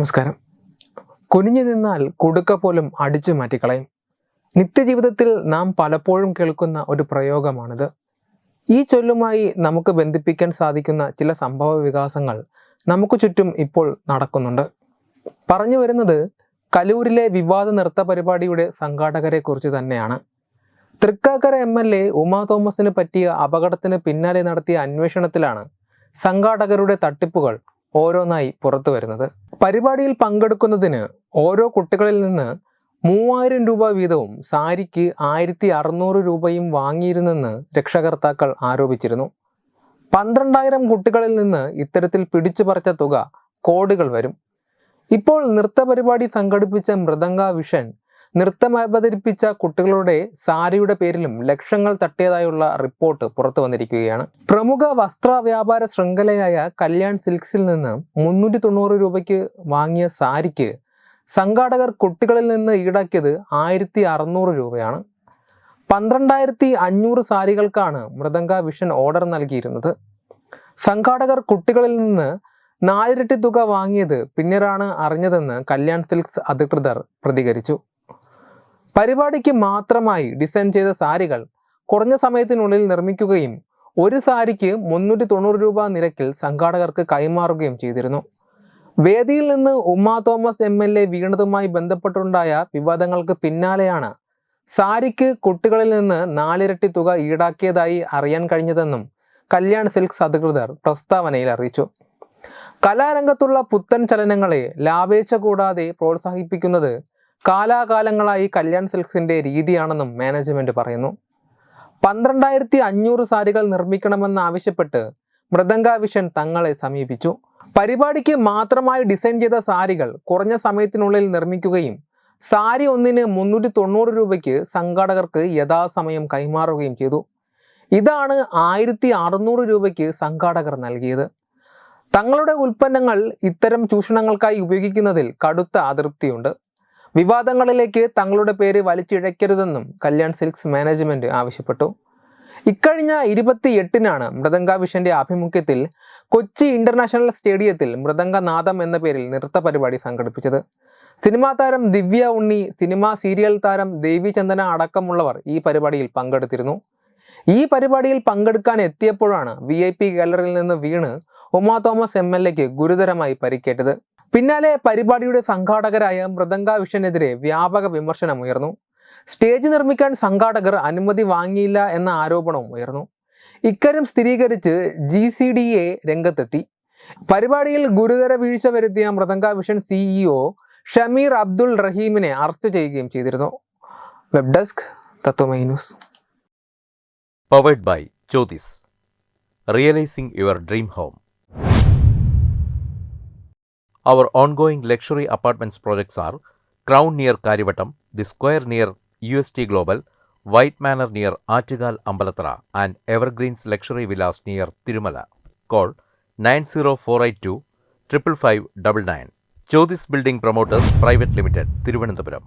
നമസ്കാരം. കുനിഞ്ഞു നിന്നാൽ കുടുക്ക പോലും അടിച്ചു മാറ്റിക്കളയും. നിത്യജീവിതത്തിൽ നാം പലപ്പോഴും കേൾക്കുന്ന ഒരു പ്രയോഗമാണിത്. ഈ ചൊല്ലുമായി നമുക്ക് ബന്ധിപ്പിക്കാൻ സാധിക്കുന്ന ചില സംഭവ വികാസങ്ങൾ നമുക്ക് ചുറ്റും ഇപ്പോൾ നടക്കുന്നുണ്ട്. പറഞ്ഞു വരുന്നത് കലൂരിലെ വിവാദ നൃത്ത പരിപാടിയുടെ സംഘാടകരെ കുറിച്ച് തന്നെയാണ്. തൃക്കാക്കര MLA ഉമാ തോമസിന് പറ്റിയ അപകടത്തിന് പിന്നാലെ നടത്തിയ അന്വേഷണത്തിലാണ് സംഘാടകരുടെ തട്ടിപ്പുകൾ ഓരോന്നായി പുറത്തു വരുന്നത്. പരിപാടിയിൽ പങ്കെടുക്കുന്നതിന് ഓരോ കുട്ടികളിൽ നിന്ന് 3000 രൂപ വീതവും സാരിക്ക് 1600 രൂപയും വാങ്ങിയിരുന്നെന്ന് രക്ഷകർത്താക്കൾ ആരോപിച്ചിരുന്നു. 12000 കുട്ടികളിൽ നിന്ന് ഇത്തരത്തിൽ പിടിച്ചു പറിച്ച തുക കോടികൾ വരും. ഇപ്പോൾ നൃത്ത പരിപാടി സംഘടിപ്പിച്ച മൃദംഗ വിഷൻ നൃത്തം അവതരിപ്പിച്ച കുട്ടികളുടെ സാരിയുടെ പേരിലും ലക്ഷങ്ങൾ തട്ടിയതായുള്ള റിപ്പോർട്ട് പുറത്തു വന്നിരിക്കുകയാണ്. പ്രമുഖ വസ്ത്ര വ്യാപാര ശൃംഖലയായ കല്യാൺ സിൽക്സിൽ നിന്ന് 390 രൂപയ്ക്ക് വാങ്ങിയ സാരിക്ക് സംഘാടകർ കുട്ടികളിൽ നിന്ന് ഈടാക്കിയത് 1600 രൂപയാണ്. 12500 സാരികൾക്കാണ് മൃദംഗ വിഷൻ ഓർഡർ നൽകിയിരുന്നത്. സംഘാടകർ കുട്ടികളിൽ നിന്ന് 4 ഇരട്ടി തുക വാങ്ങിയത് പിന്നീടാണ് അറിഞ്ഞതെന്ന് കല്യാൺ സിൽക്സ് അധികൃതർ പ്രതികരിച്ചു. പരിപാടിക്ക് മാത്രമായി ഡിസൈൻ ചെയ്ത സാരികൾ കുറഞ്ഞ സമയത്തിനുള്ളിൽ നിർമ്മിക്കുകയും ഒരു സാരിക്ക് 390 രൂപ നിരക്കിൽ സംഘാടകർക്ക് കൈമാറുകയും ചെയ്തിരുന്നു. വേദിയിൽ നിന്ന് ഉമാ തോമസ് MLA വീണതുമായി ബന്ധപ്പെട്ടുണ്ടായ വിവാദങ്ങൾക്ക് പിന്നാലെയാണ് സാരിക്ക് കുട്ടികളിൽ നിന്ന് 4 ഇരട്ടി തുക ഈടാക്കിയതായി അറിയാൻ കഴിഞ്ഞതെന്നും കല്യാൺ സിൽക്സ് അധികൃതർ പ്രസ്താവനയിൽ അറിയിച്ചു. കലാരംഗത്തുള്ള പുത്തൻ ചലനങ്ങളെ ലാഭേച്ഛ കൂടാതെ പ്രോത്സാഹിപ്പിക്കുന്നത് കാലാകാലങ്ങളായി കല്യാൺ സിൽക്സിന്റെ രീതിയാണെന്നും മാനേജ്മെന്റ് പറയുന്നു. 12500 സാരികൾ നിർമ്മിക്കണമെന്നാവശ്യപ്പെട്ട് മൃദംഗ വിഷൻ തങ്ങളെ സമീപിച്ചു. പരിപാടിക്ക് മാത്രമായി ഡിസൈൻ ചെയ്ത സാരികൾ കുറഞ്ഞ സമയത്തിനുള്ളിൽ നിർമ്മിക്കുകയും സാരി ഒന്നിന് 390 രൂപയ്ക്ക് സംഘാടകർക്ക് യഥാസമയം കൈമാറുകയും ചെയ്തു. ഇതാണ് 1600 രൂപയ്ക്ക് സംഘാടകർ നൽകിയത്. തങ്ങളുടെ ഉൽപ്പന്നങ്ങൾ ഇത്തരം ചൂഷണങ്ങൾക്കായി ഉപയോഗിക്കുന്നതിൽ കടുത്ത അതൃപ്തിയുണ്ട്. വിവാദങ്ങളിലേക്ക് തങ്ങളുടെ പേര് വലിച്ചിഴക്കരുതെന്നും കല്യാൺ സിൽക്സ് മാനേജ്മെന്റ് ആവശ്യപ്പെട്ടു. ഇക്കഴിഞ്ഞ 28-നാണ് മൃദംഗ വിഷന്റെ ആഭിമുഖ്യത്തിൽ കൊച്ചി ഇന്റർനാഷണൽ സ്റ്റേഡിയത്തിൽ മൃദംഗനാദം എന്ന പേരിൽ നൃത്ത പരിപാടി സംഘടിപ്പിച്ചത്. സിനിമാ താരം ദിവ്യ ഉണ്ണി, സിനിമാ സീരിയൽ താരം ദേവി ചന്ദന അടക്കമുള്ളവർ ഈ പരിപാടിയിൽ പങ്കെടുത്തിരുന്നു. ഈ പരിപാടിയിൽ പങ്കെടുക്കാൻ എത്തിയപ്പോഴാണ് VIP ഗാലറിയിൽ നിന്ന് വീണ് ഉമാ തോമസ് MLAക്ക് ഗുരുതരമായി പരിക്കേറ്റത്. പിന്നാലെ പരിപാടിയുടെ സംഘാടകരായ മൃദംഗ വിഷനെതിരെ വ്യാപക വിമർശനം ഉയർന്നു. സ്റ്റേജ് നിർമ്മിക്കാൻ സംഘാടകർ അനുമതി വാങ്ങിയില്ല എന്ന ആരോപണവും ഉയർന്നു. ഇക്കാര്യം സ്ഥിരീകരിച്ച് GCDA രംഗത്തെത്തി. പരിപാടിയിൽ ഗുരുതര വീഴ്ച വരുത്തിയ മൃദംഗ വിഷൻ CEO ഷമീർ അബ്ദുൾ റഹീമിനെ അറസ്റ്റ് ചെയ്യുകയും ചെയ്തിരുന്നു. Web desk Tatwamayi news. Powered by Jyothis, realising your dream home. Our ongoing luxury apartments projects are Crown near Karivattam, The Square near UST Global, White Manor near Attigal Ambalathara, and Evergreens Luxury Villas near Tirumala. Call 90482 55599. Jyothis Building Promoters Private Limited, Thiruvananthapuram.